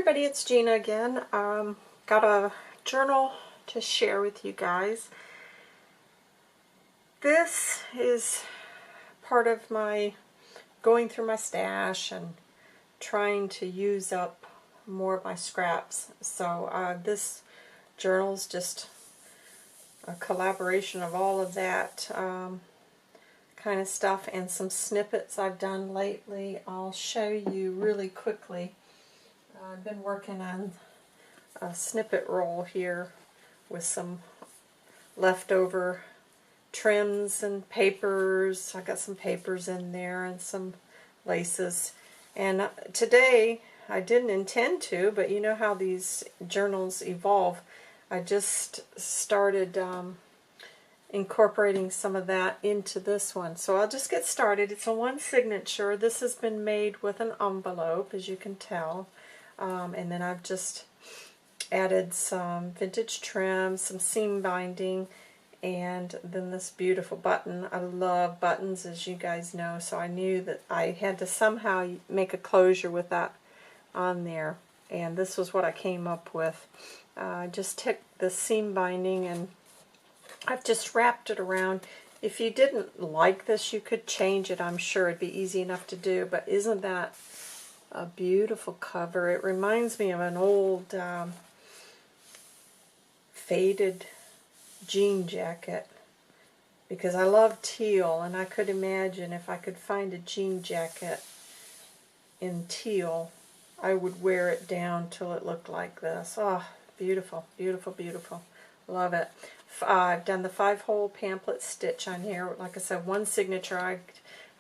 everybody, it's Gina again. Got a journal to share with you guys. This is part of my going through my stash and trying to use up more of my scraps. So this journal is just a collaboration of all of that kind of stuff and some snippets I've done lately. I'll show you really quickly. I've been working on a snippet roll here with some leftover trims and papers. I got some papers in there and some laces. And today, I didn't intend to, but you know how these journals evolve. I just started incorporating some of that into this one. So I'll just get started. It's a one signature. This has been made with an envelope, as you can tell. And then I've just added some vintage trim, some seam binding, and then this beautiful button. I love buttons, as you guys know, so I knew that I had to somehow make a closure with that on there. And this was what I came up with. I just took the seam binding and I've just wrapped it around. If you didn't like this, you could change it. I'm sure it'd be easy enough to do, but isn't that a beautiful cover? It reminds me of an old faded jean jacket, because I love teal, and I could imagine if I could find a jean jacket in teal, I would wear it down till it looked like this. Oh, beautiful, beautiful, beautiful. Love it. I've done the 5-hole pamphlet stitch on here. Like I said, one signature.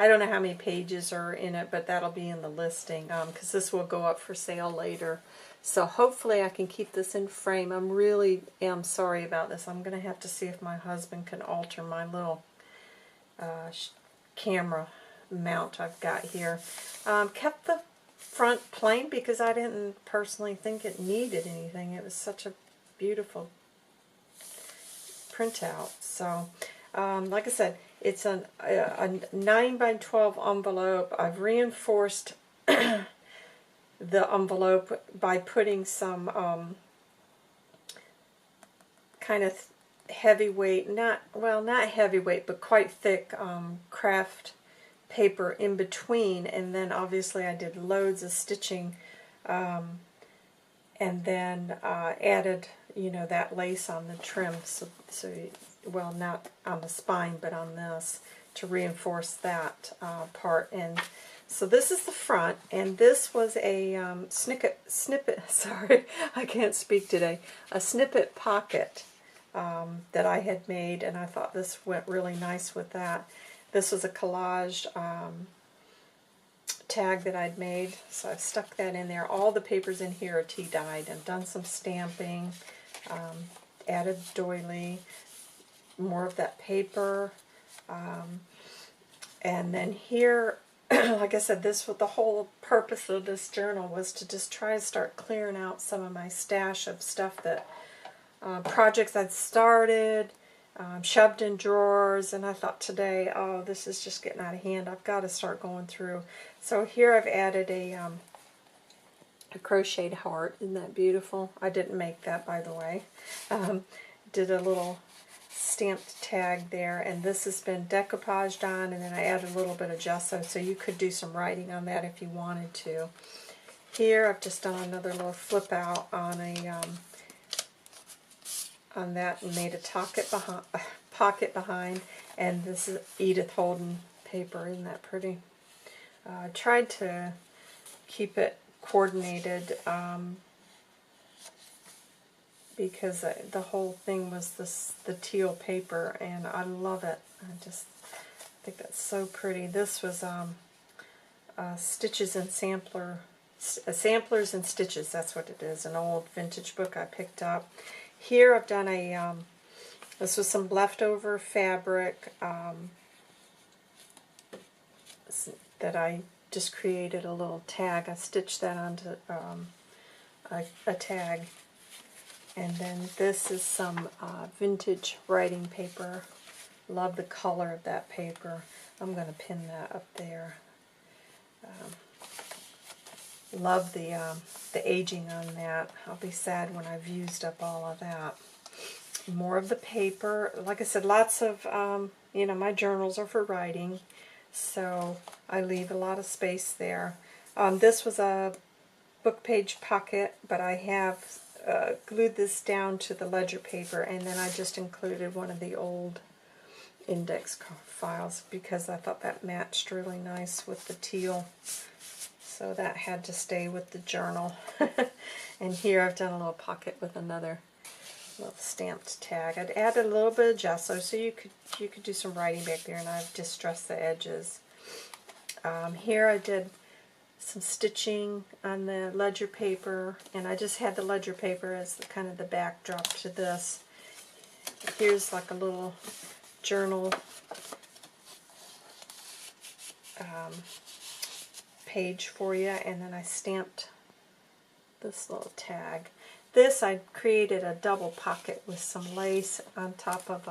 I don't know how many pages are in it, but that'll be in the listing because this will go up for sale later. So hopefully I can keep this in frame. I'm really sorry about this. I'm going to have to see if my husband can alter my little camera mount I've got here. Kept the front plain because I didn't personally think it needed anything. It was such a beautiful printout. So like I said, it's a 9x12 envelope. I've reinforced the envelope by putting some kind of heavyweight, not heavyweight, but quite thick craft paper in between, and then obviously I did loads of stitching and then added, you know, that lace on the trim, well, not on the spine, but on this, to reinforce that part. And so this is the front, and this was a snippet, sorry, I can't speak today, a snippet pocket that I had made, and I thought this went really nice with that. This was a collage tag that I'd made, so I stuck that in there. All the papers in here are tea-dyed. I've done some stamping, added doily, more of that paper, and then here, like I said, this was the whole purpose of this journal, was to just try to start clearing out some of my stash of stuff that projects I'd started, shoved in drawers, and I thought today, oh, this is just getting out of hand. I've got to start going through. So here I've added a crocheted heart. Isn't that beautiful? I didn't make that, by the way. Did a little stamped tag there, and this has been decoupaged on, and then I added a little bit of gesso, so you could do some writing on that if you wanted to. Here I've just done another little flip out on a on that, and made a pocket behind, and this is Edith Holden paper. Isn't that pretty? I tried to keep it coordinated because the whole thing was the teal paper, and I love it. I think that's so pretty. This was Stitches and Samplers and Stitches, that's what it is, an old vintage book I picked up. Here I've done a, this was some leftover fabric that I just created a little tag. I stitched that onto a tag. And then this is some vintage writing paper. Love the color of that paper. I'm going to pin that up there. love the aging on that. I'll be sad when I've used up all of that. More of the paper. Like I said, lots of, my journals are for writing, so I leave a lot of space there. This was a book page pocket, but I have glued this down to the ledger paper, and then I just included one of the old index files because I thought that matched really nice with the teal. So that had to stay with the journal. And here I've done a little pocket with another little stamped tag. I'd added a little bit of gesso so you could do some writing back there, and I've distressed the edges. Here I did some stitching on the ledger paper, and I just had the ledger paper as kind of the backdrop to this. Here's like a little journal page for you, and then I stamped this little tag. This I created a double pocket with some lace on top of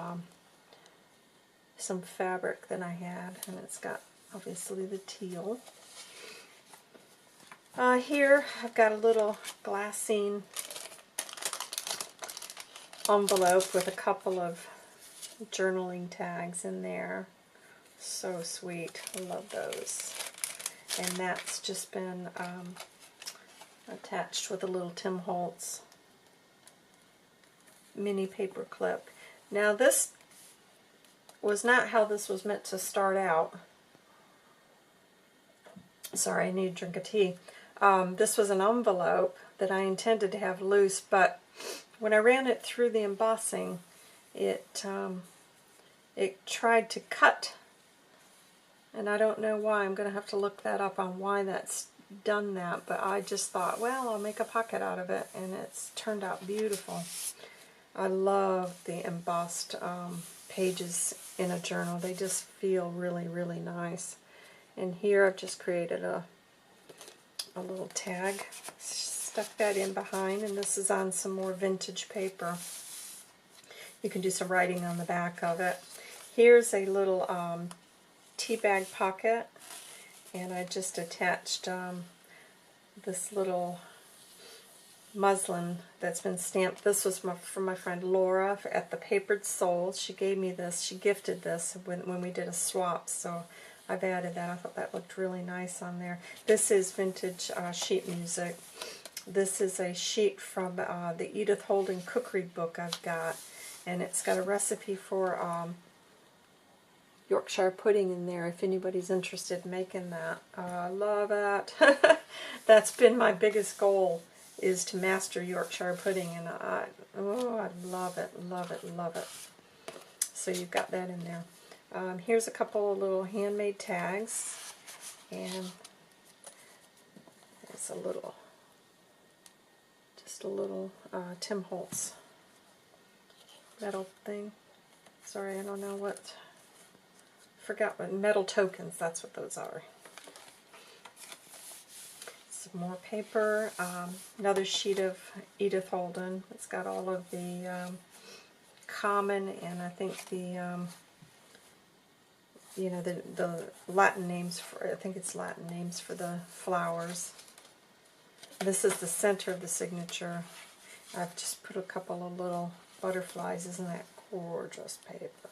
some fabric that I had, and it's got obviously the teal. Here I've got a little glassine envelope with a couple of journaling tags in there. So sweet. I love those. And that's just been attached with a little Tim Holtz mini paper clip. Now this was not how this was meant to start out. Sorry, I need a drink of tea. This was an envelope that I intended to have loose, but when I ran it through the embossing, it tried to cut, and I don't know why. I'm going to have to look that up on why that's done that, but I just thought, well, I'll make a pocket out of it, and it's turned out beautiful. I love the embossed pages in a journal. They just feel really, really nice. And here I've just created a little tag, stuck that in behind, and this is on some more vintage paper. You can do some writing on the back of it. Here's a little tea bag pocket, and I just attached this little muslin that's been stamped. This was from my friend Laura at the Papered Soul. She gave me this, she gifted this when we did a swap, so I've added that. I thought that looked really nice on there. This is vintage sheet music. This is a sheet from the Edith Holden cookery book I've got, and it's got a recipe for Yorkshire pudding in there if anybody's interested in making that. I love it. That's been my biggest goal, is to master Yorkshire pudding, and I love it, love it, love it. So you've got that in there. Here's a couple of little handmade tags, and it's just a little Tim Holtz metal thing. Sorry, I don't know what, forgot what, metal tokens, that's what those are. Some more paper, another sheet of Edith Holden. It's got all of the common, and I think the the Latin names for, I think it's Latin names for the flowers. This is the center of the signature. I've just put a couple of little butterflies. Isn't that gorgeous paper?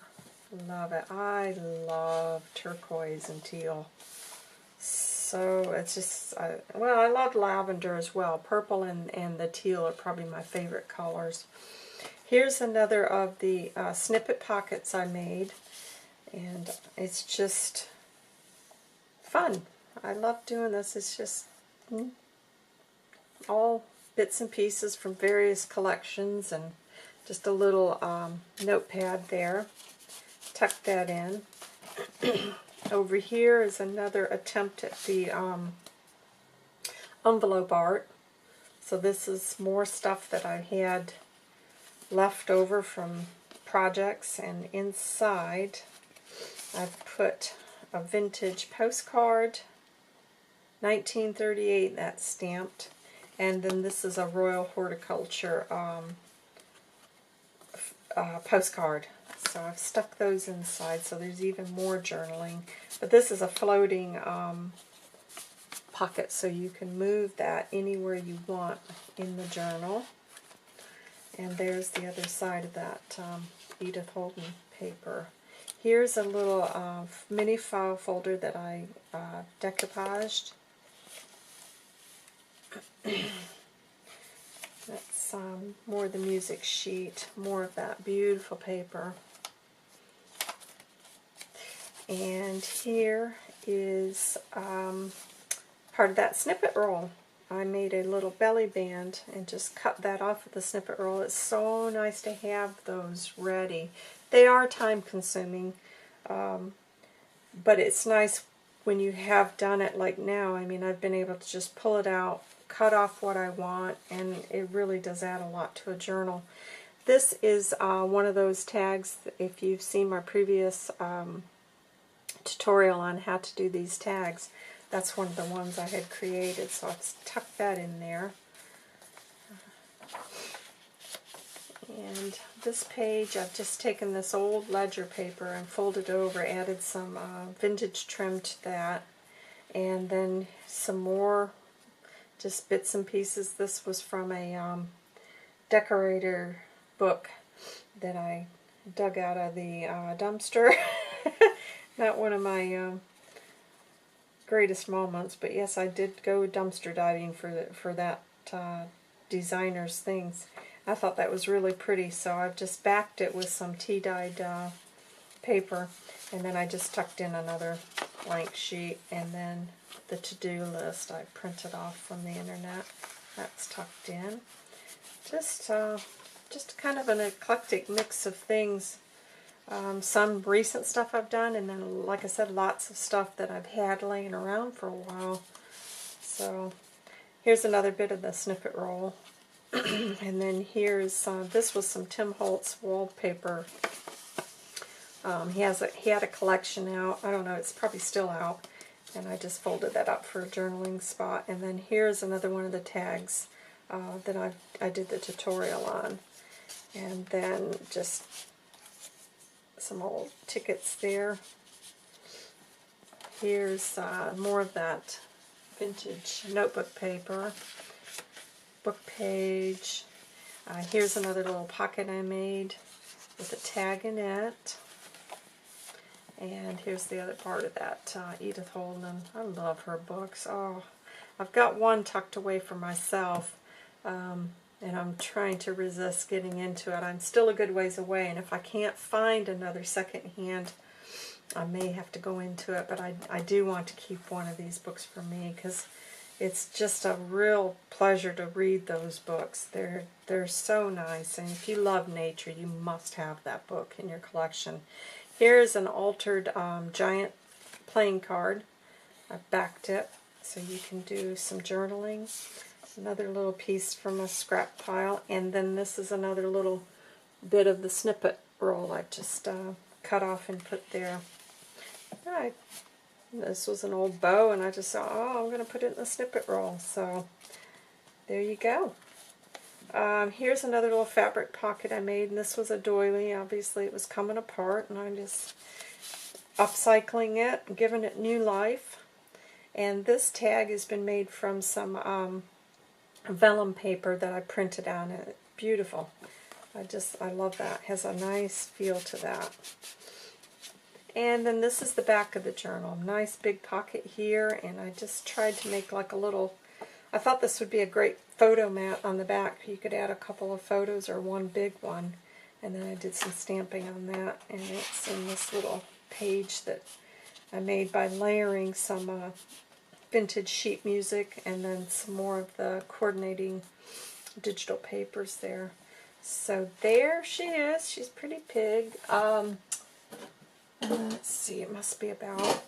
Love it. I love turquoise and teal. So it's just, well, I love lavender as well. Purple and the teal are probably my favorite colors. Here's another of the snippet pockets I made. And it's just fun. I love doing this. It's just all bits and pieces from various collections, and just a little notepad there. Tuck that in. Over here is another attempt at the envelope art. So this is more stuff that I had left over from projects, and inside I've put a vintage postcard, 1938, that's stamped, and then this is a Royal Horticulture postcard. So I've stuck those inside, so there's even more journaling. But this is a floating pocket so you can move that anywhere you want in the journal. And there's the other side of that Edith Holden paper. Here's a little mini file folder that I decoupaged. That's more of the music sheet, more of that beautiful paper. And here is part of that snippet roll. I made a little belly band and just cut that off of the snippet roll. It's so nice to have those ready. They are time consuming, but it's nice when you have done it like now. I mean, I've been able to just pull it out, cut off what I want, and it really does add a lot to a journal. This is one of those tags, if you've seen my previous tutorial on how to do these tags, that's one of the ones I had created, so I've tucked that in there. And this page, I've just taken this old ledger paper and folded over, added some vintage trim to that, and then some more just bits and pieces. This was from a decorator book that I dug out of the dumpster. Not one of my greatest moments, but yes, I did go dumpster diving for that designer's things. I thought that was really pretty, so I've just backed it with some tea-dyed paper, and then I just tucked in another blank sheet, and then the to-do list I printed off from the internet. That's tucked in. Just kind of an eclectic mix of things. Some recent stuff I've done, and then, like I said, lots of stuff that I've had laying around for a while. So here's another bit of the snippet roll. And then here's, this was some Tim Holtz wallpaper. He had a collection out. I don't know, it's probably still out. And I just folded that up for a journaling spot. And then here's another one of the tags that I did the tutorial on. And then just some old tickets there. Here's more of that vintage notebook paper. Book page. Here's another little pocket I made with a tag in it. And here's the other part of that Edith Holden. I love her books. Oh, I've got one tucked away for myself, and I'm trying to resist getting into it. I'm still a good ways away, and if I can't find another secondhand, I may have to go into it, but I do want to keep one of these books for me, because it's just a real pleasure to read those books. They're so nice, and if you love nature, you must have that book in your collection. Here's an altered giant playing card. I backed it so you can do some journaling. Another little piece from a scrap pile, and then this is another little bit of the snippet roll I just cut off and put there. This was an old bow, and I just thought, oh, I'm going to put it in the snippet roll. So there you go. Here's another little fabric pocket I made, and this was a doily. Obviously it was coming apart, and I'm just upcycling it and giving it new life. And this tag has been made from some vellum paper that I printed on it. Beautiful. I love that. It has a nice feel to that. And then this is the back of the journal. Nice big pocket here, and I just tried to make like a little, I thought this would be a great photo mat on the back. You could add a couple of photos or one big one. And then I did some stamping on that, and it's in this little page that I made by layering some vintage sheet music and then some more of the coordinating digital papers there. So there she is. She's a pretty pig. Let's see, it must be about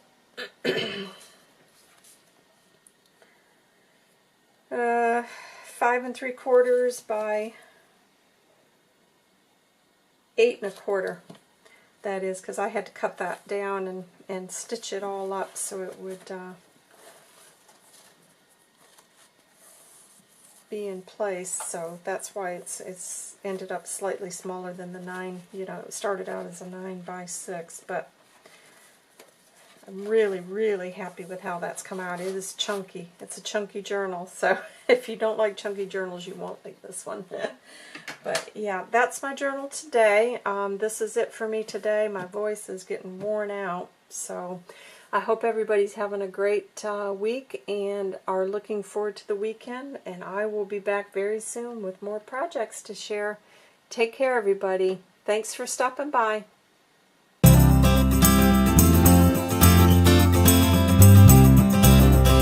5 3/4 by 8 1/4. That is, because I had to cut that down and stitch it all up so it would be in place. So that's why it's ended up slightly smaller than the 9. You know, it started out as a 9 by 6, but I'm really, really happy with how that's come out. It is chunky. It's a chunky journal, so if you don't like chunky journals, you won't like this one. But yeah, that's my journal today. This is it for me today. My voice is getting worn out, so I hope everybody's having a great week and are looking forward to the weekend, and I will be back very soon with more projects to share. Take care, everybody. Thanks for stopping by.